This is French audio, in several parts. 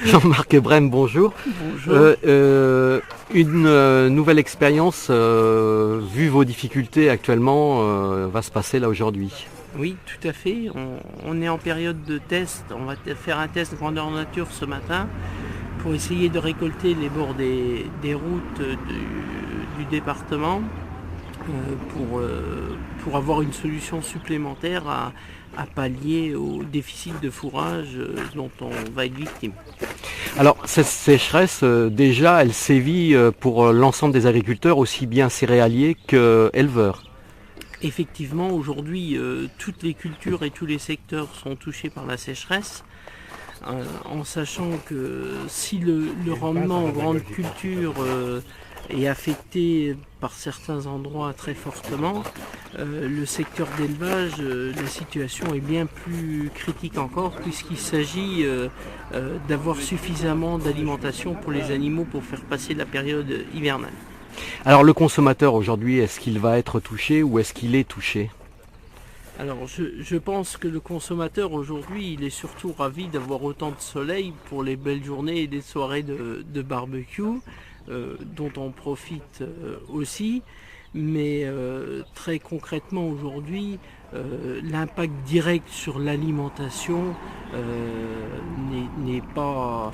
Jean-Marc Brem, bonjour. Bonjour. Une nouvelle expérience, vu vos difficultés actuellement, va se passer là aujourd'hui. Oui, tout à fait. On est en période de test. On va faire un test grandeur nature ce matin pour essayer de récolter les bords des routes du département pour avoir une solution supplémentaire à pallier au déficit de fourrage dont on va être victime. Alors cette sécheresse, déjà, elle sévit pour l'ensemble des agriculteurs, aussi bien céréaliers qu'éleveurs. Effectivement, aujourd'hui, toutes les cultures et tous les secteurs sont touchés par la sécheresse, en sachant que si le rendement en grande culture est affecté par certains endroits très fortement, le secteur d'élevage, la situation est bien plus critique encore, puisqu'il s'agit d'avoir suffisamment d'alimentation pour les animaux pour faire passer la période hivernale. Alors le consommateur aujourd'hui, est-ce qu'il va être touché ou est-ce qu'il est touché ? Alors je pense que le consommateur aujourd'hui, il est surtout ravi d'avoir autant de soleil pour les belles journées et des soirées de barbecue, dont on profite aussi. Mais très concrètement aujourd'hui, l'impact direct sur l'alimentation n'est pas...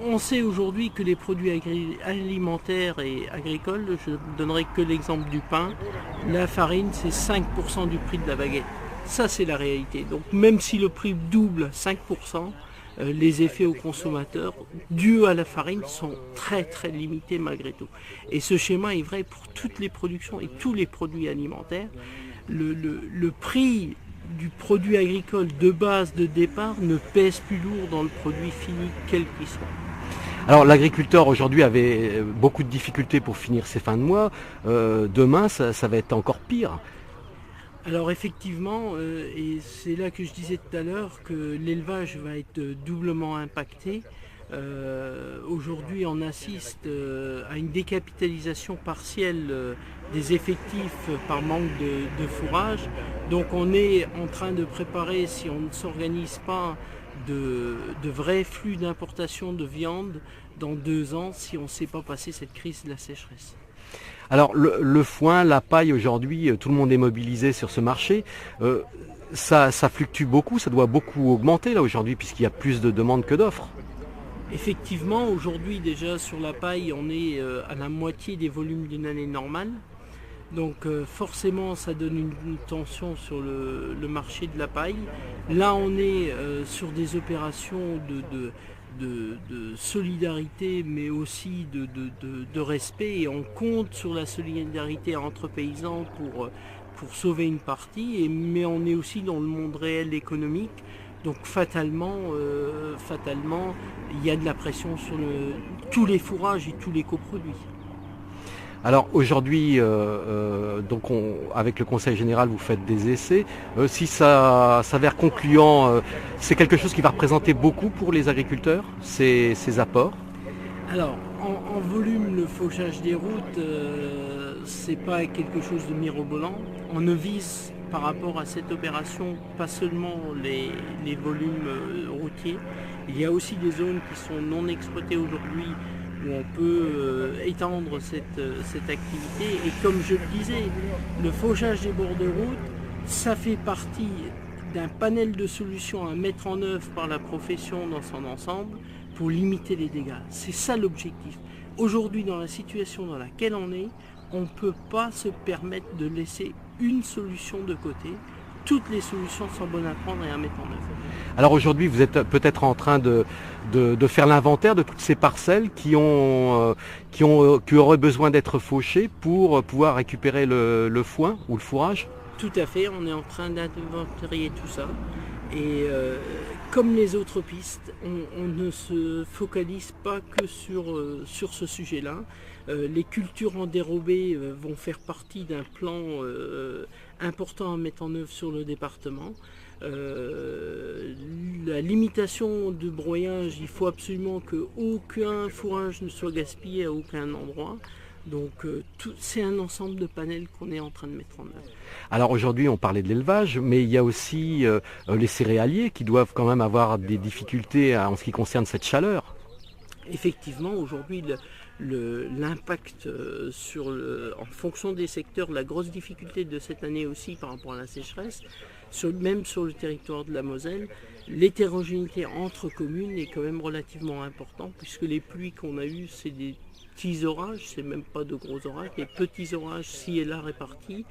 On sait aujourd'hui que les produits alimentaires et agricoles, je ne donnerai que l'exemple du pain, la farine c'est 5% du prix de la baguette. Ça c'est la réalité. Donc même si le prix double 5%, les effets aux consommateurs dus à la farine sont très très limités malgré tout. Et ce schéma est vrai pour toutes les productions et tous les produits alimentaires. Le prix du produit agricole de base de départ ne pèse plus lourd dans le produit fini quel qu'il soit. Alors l'agriculteur aujourd'hui avait beaucoup de difficultés pour finir ses fins de mois. Demain ça va être encore pire. Alors effectivement, et c'est là que je disais tout à l'heure que l'élevage va être doublement impacté. Aujourd'hui on assiste à une décapitalisation partielle des effectifs par manque de fourrage. Donc on est en train de préparer, si on ne s'organise pas, de vrais flux d'importation de viande dans 2 ans si on ne sait pas passer cette crise de la sécheresse. Alors le foin, la paille aujourd'hui, tout le monde est mobilisé sur ce marché. Ça fluctue beaucoup, ça doit beaucoup augmenter là aujourd'hui puisqu'il y a plus de demandes que d'offres. Effectivement, aujourd'hui déjà sur la paille, on est à la moitié des volumes d'une année normale. Donc forcément ça donne une tension sur le marché de la paille. Là on est sur des opérations de solidarité mais aussi de respect, et on compte sur la solidarité entre paysans pour sauver une partie, mais on est aussi dans le monde réel économique. Donc fatalement, il y a de la pression sur tous les fourrages et tous les coproduits. Alors aujourd'hui, avec le Conseil général, vous faites des essais. Si ça s'avère concluant, c'est quelque chose qui va représenter beaucoup pour les agriculteurs, ces apports. Alors, en volume, le fauchage des routes, c'est pas quelque chose de mirobolant. On ne vise par rapport à cette opération pas seulement les volumes routiers. Il y a aussi des zones qui sont non exploitées aujourd'hui, où on peut étendre cette activité. Et comme je le disais, le fauchage des bords de route, ça fait partie d'un panel de solutions à mettre en œuvre par la profession dans son ensemble pour limiter les dégâts. C'est ça l'objectif. Aujourd'hui, dans la situation dans laquelle on est, on ne peut pas se permettre de laisser une solution de côté. Toutes les solutions sont bonnes à prendre et à mettre en œuvre. Alors aujourd'hui, vous êtes peut-être en train de faire l'inventaire de toutes ces parcelles qui auraient besoin d'être fauchées pour pouvoir récupérer le foin ou le fourrage. Tout à fait, on est en train d'inventarier tout ça. Et comme les autres pistes, on ne se focalise pas que sur ce sujet-là. Les cultures en dérobé vont faire partie d'un plan important à mettre en œuvre sur le département. La limitation de broyage, il faut absolument qu'aucun fourrage ne soit gaspillé à aucun endroit. Donc c'est un ensemble de panels qu'on est en train de mettre en œuvre. Alors aujourd'hui on parlait de l'élevage, mais il y a aussi les céréaliers qui doivent quand même avoir des difficultés en ce qui concerne cette chaleur. Effectivement, aujourd'hui, l'impact en fonction des secteurs, la grosse difficulté de cette année aussi par rapport à la sécheresse, même sur le territoire de la Moselle, l'hétérogénéité entre communes est quand même relativement importante, puisque les pluies qu'on a eues, c'est des petits orages, c'est même pas de gros orages, des petits orages ci et là répartis.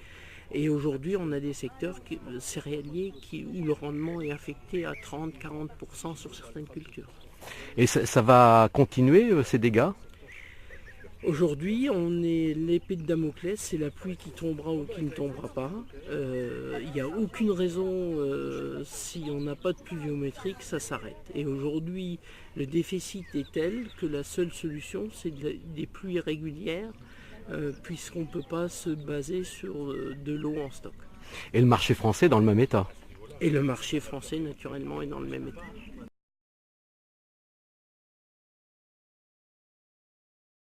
Et aujourd'hui, on a des secteurs céréaliers où le rendement est affecté à 30-40% sur certaines cultures. Et ça va continuer ces dégâts? Aujourd'hui, on est l'épée de Damoclès, c'est la pluie qui tombera ou qui ne tombera pas. Il n'y a aucune raison, si on n'a pas de pluviométrie, que ça s'arrête. Et aujourd'hui, le déficit est tel que la seule solution, c'est des pluies régulières, puisqu'on ne peut pas se baser sur de l'eau en stock. Et le marché français dans le même état? Et le marché français, naturellement, est dans le même état.